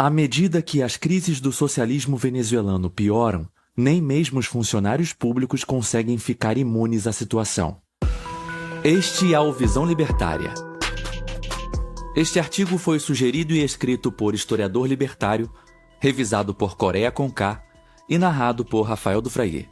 À medida que as crises do socialismo venezuelano pioram, nem mesmo os funcionários públicos conseguem ficar imunes à situação. Este é o Visão Libertária. Este artigo foi sugerido e escrito por historiador libertário, revisado por Coreia Conká e narrado por Rafael Dufrayer.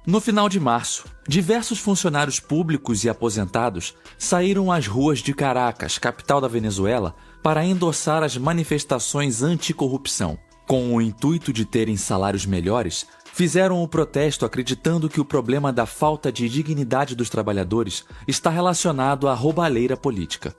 No final de março, diversos funcionários públicos e aposentados saíram às ruas de Caracas, capital da Venezuela, para endossar as manifestações anticorrupção. Com o intuito de terem salários melhores, fizeram o protesto acreditando que o problema da falta de dignidade dos trabalhadores está relacionado à roubalheira política.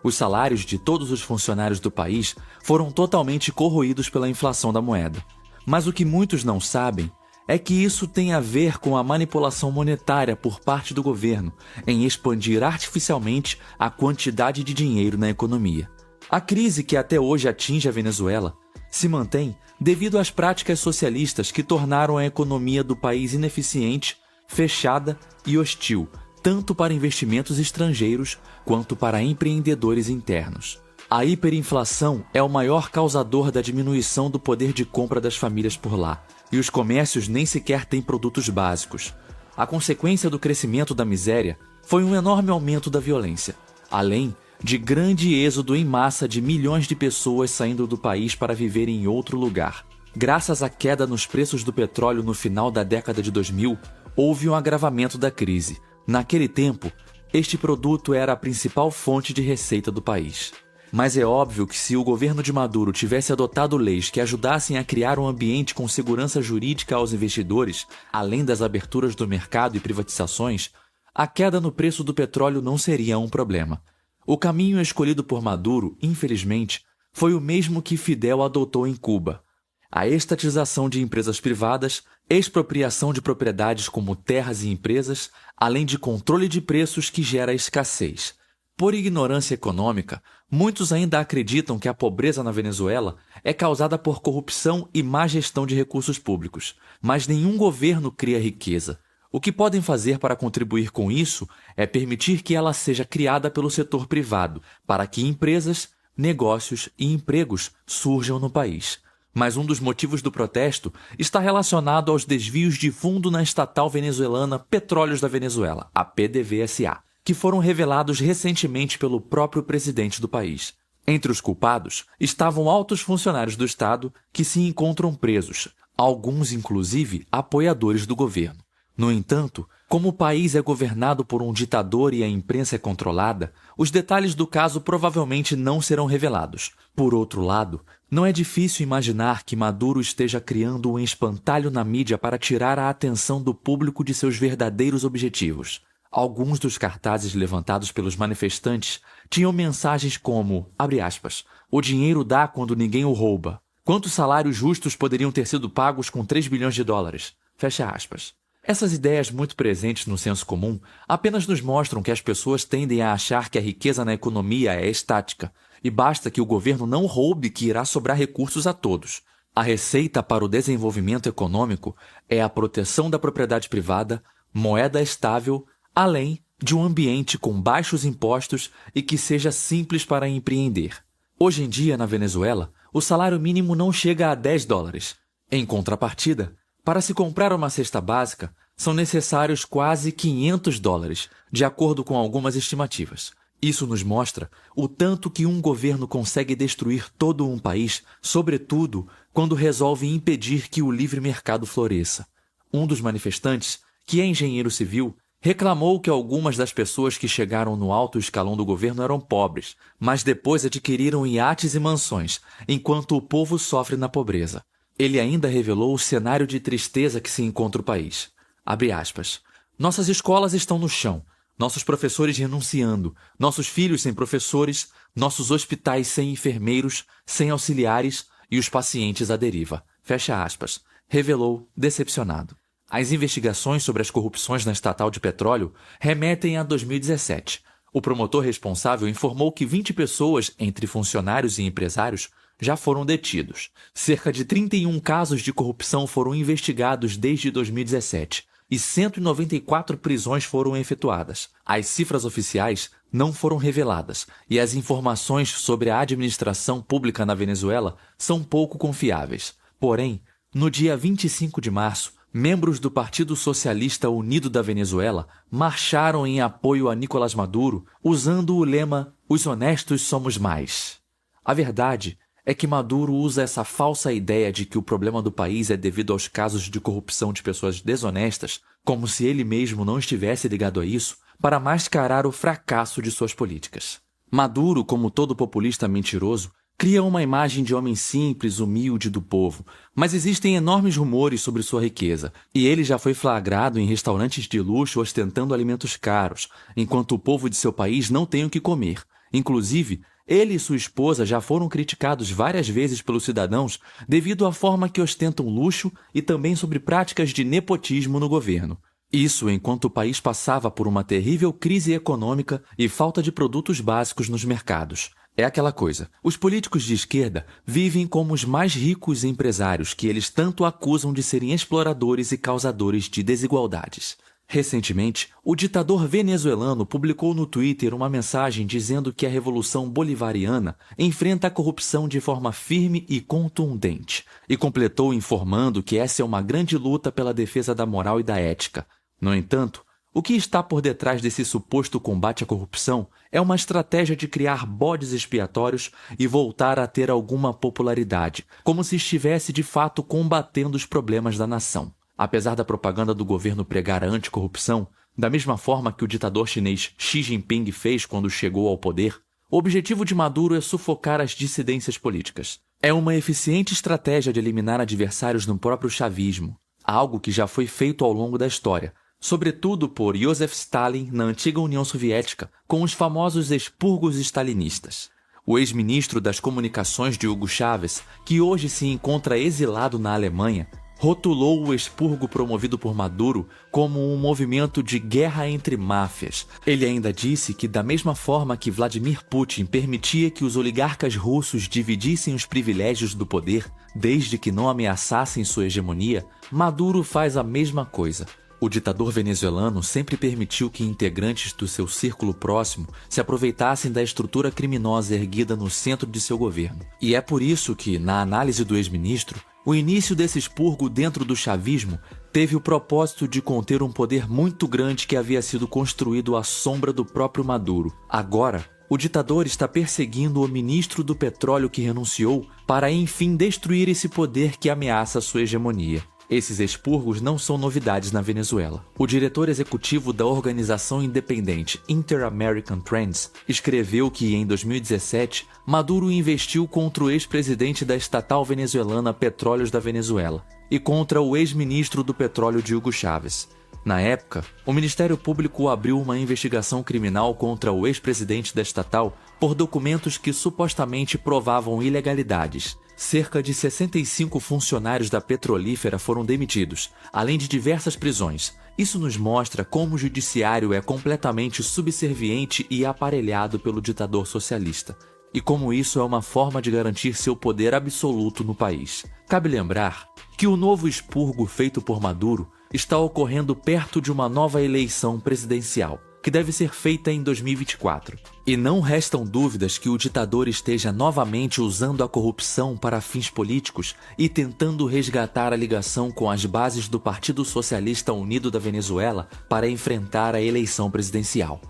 Os salários de todos os funcionários do país foram totalmente corroídos pela inflação da moeda. Mas o que muitos não sabem é que isso tem a ver com a manipulação monetária por parte do governo em expandir artificialmente a quantidade de dinheiro na economia. A crise que até hoje atinge a Venezuela se mantém devido às práticas socialistas que tornaram a economia do país ineficiente, fechada e hostil, tanto para investimentos estrangeiros quanto para empreendedores internos. A hiperinflação é o maior causador da diminuição do poder de compra das famílias por lá, e os comércios nem sequer têm produtos básicos. A consequência do crescimento da miséria foi um enorme aumento da violência, além de grande êxodo em massa de milhões de pessoas saindo do país para viver em outro lugar. Graças à queda nos preços do petróleo no final da década de 2000, houve um agravamento da crise. Naquele tempo, este produto era a principal fonte de receita do país. Mas é óbvio que se o governo de Maduro tivesse adotado leis que ajudassem a criar um ambiente com segurança jurídica aos investidores, além das aberturas do mercado e privatizações, a queda no preço do petróleo não seria um problema. O caminho escolhido por Maduro, infelizmente, foi o mesmo que Fidel adotou em Cuba. A estatização de empresas privadas, expropriação de propriedades como terras e empresas, além de controle de preços que gera escassez. Por ignorância econômica, muitos ainda acreditam que a pobreza na Venezuela é causada por corrupção e má gestão de recursos públicos, mas nenhum governo cria riqueza. O que podem fazer para contribuir com isso é permitir que ela seja criada pelo setor privado, para que empresas, negócios e empregos surjam no país. Mas um dos motivos do protesto está relacionado aos desvios de fundo na estatal venezuelana Petróleos da Venezuela, a PDVSA, que foram revelados recentemente pelo próprio presidente do país. Entre os culpados estavam altos funcionários do Estado que se encontram presos, alguns inclusive apoiadores do governo. No entanto, como o país é governado por um ditador e a imprensa é controlada, os detalhes do caso provavelmente não serão revelados. Por outro lado, não é difícil imaginar que Maduro esteja criando um espantalho na mídia para tirar a atenção do público de seus verdadeiros objetivos. Alguns dos cartazes levantados pelos manifestantes tinham mensagens como, abre aspas, o dinheiro dá quando ninguém o rouba. Quantos salários justos poderiam ter sido pagos com 3 bilhões de dólares? Fecha aspas. Essas ideias muito presentes no senso comum apenas nos mostram que as pessoas tendem a achar que a riqueza na economia é estática, e basta que o governo não roube que irá sobrar recursos a todos. A receita para o desenvolvimento econômico é a proteção da propriedade privada, moeda estável, além de um ambiente com baixos impostos e que seja simples para empreender. Hoje em dia, na Venezuela, o salário mínimo não chega a 10 dólares. Em contrapartida, para se comprar uma cesta básica, são necessários quase 500 dólares, de acordo com algumas estimativas. Isso nos mostra o tanto que um governo consegue destruir todo um país, sobretudo quando resolve impedir que o livre mercado floresça. Um dos manifestantes, que é engenheiro civil, reclamou que algumas das pessoas que chegaram no alto escalão do governo eram pobres, mas depois adquiriram iates e mansões, enquanto o povo sofre na pobreza. Ele ainda revelou o cenário de tristeza que se encontra o país. Abre aspas. Nossas escolas estão no chão, nossos professores renunciando, nossos filhos sem professores, nossos hospitais sem enfermeiros, sem auxiliares e os pacientes à deriva. Fecha aspas. Revelou, decepcionado. As investigações sobre as corrupções na estatal de petróleo remetem a 2017. O promotor responsável informou que 20 pessoas, entre funcionários e empresários, já foram detidos. Cerca de 31 casos de corrupção foram investigados desde 2017, e 194 prisões foram efetuadas. As cifras oficiais não foram reveladas e as informações sobre a administração pública na Venezuela são pouco confiáveis. Porém, no dia 25 de março, membros do Partido Socialista Unido da Venezuela marcharam em apoio a Nicolás Maduro usando o lema "Os honestos somos mais". A verdade é que Maduro usa essa falsa ideia de que o problema do país é devido aos casos de corrupção de pessoas desonestas, como se ele mesmo não estivesse ligado a isso, para mascarar o fracasso de suas políticas. Maduro, como todo populista mentiroso, cria uma imagem de homem simples, humilde do povo, mas existem enormes rumores sobre sua riqueza, e ele já foi flagrado em restaurantes de luxo ostentando alimentos caros, enquanto o povo de seu país não tem o que comer. Inclusive, ele e sua esposa já foram criticados várias vezes pelos cidadãos devido à forma que ostentam luxo e também sobre práticas de nepotismo no governo. Isso enquanto o país passava por uma terrível crise econômica e falta de produtos básicos nos mercados. É aquela coisa, os políticos de esquerda vivem como os mais ricos empresários que eles tanto acusam de serem exploradores e causadores de desigualdades. Recentemente, o ditador venezuelano publicou no Twitter uma mensagem dizendo que a Revolução Bolivariana enfrenta a corrupção de forma firme e contundente, e completou informando que essa é uma grande luta pela defesa da moral e da ética. No entanto, o que está por detrás desse suposto combate à corrupção é uma estratégia de criar bodes expiatórios e voltar a ter alguma popularidade, como se estivesse de fato combatendo os problemas da nação. Apesar da propaganda do governo pregar a anticorrupção, da mesma forma que o ditador chinês Xi Jinping fez quando chegou ao poder, o objetivo de Maduro é sufocar as dissidências políticas. É uma eficiente estratégia de eliminar adversários no próprio chavismo, algo que já foi feito ao longo da história, sobretudo por Joseph Stalin na antiga União Soviética, com os famosos expurgos stalinistas. O ex-ministro das Comunicações de Hugo Chávez, que hoje se encontra exilado na Alemanha, rotulou o expurgo promovido por Maduro como um movimento de guerra entre máfias. Ele ainda disse que, da mesma forma que Vladimir Putin permitia que os oligarcas russos dividissem os privilégios do poder, desde que não ameaçassem sua hegemonia, Maduro faz a mesma coisa. O ditador venezuelano sempre permitiu que integrantes do seu círculo próximo se aproveitassem da estrutura criminosa erguida no centro de seu governo. E é por isso que, na análise do ex-ministro, o início desse expurgo dentro do chavismo teve o propósito de conter um poder muito grande que havia sido construído à sombra do próprio Maduro. Agora, o ditador está perseguindo o ministro do petróleo que renunciou para, enfim, destruir esse poder que ameaça sua hegemonia. Esses expurgos não são novidades na Venezuela. O diretor executivo da organização independente Inter-American Trends escreveu que, em 2017, Maduro investiu contra o ex-presidente da estatal venezuelana Petróleos da Venezuela e contra o ex-ministro do petróleo de Hugo Chávez. Na época, o Ministério Público abriu uma investigação criminal contra o ex-presidente da estatal por documentos que supostamente provavam ilegalidades. Cerca de 65 funcionários da petrolífera foram demitidos, além de diversas prisões. Isso nos mostra como o judiciário é completamente subserviente e aparelhado pelo ditador socialista, e como isso é uma forma de garantir seu poder absoluto no país. Cabe lembrar que o novo expurgo feito por Maduro está ocorrendo perto de uma nova eleição presidencial, que deve ser feita em 2024. E não restam dúvidas que o ditador esteja novamente usando a corrupção para fins políticos e tentando resgatar a ligação com as bases do Partido Socialista Unido da Venezuela para enfrentar a eleição presidencial.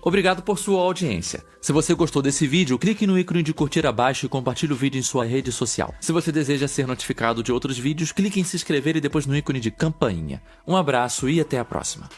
Obrigado por sua audiência. Se você gostou desse vídeo, clique no ícone de curtir abaixo e compartilhe o vídeo em sua rede social. Se você deseja ser notificado de outros vídeos, clique em se inscrever e depois no ícone de campainha. Um abraço e até a próxima.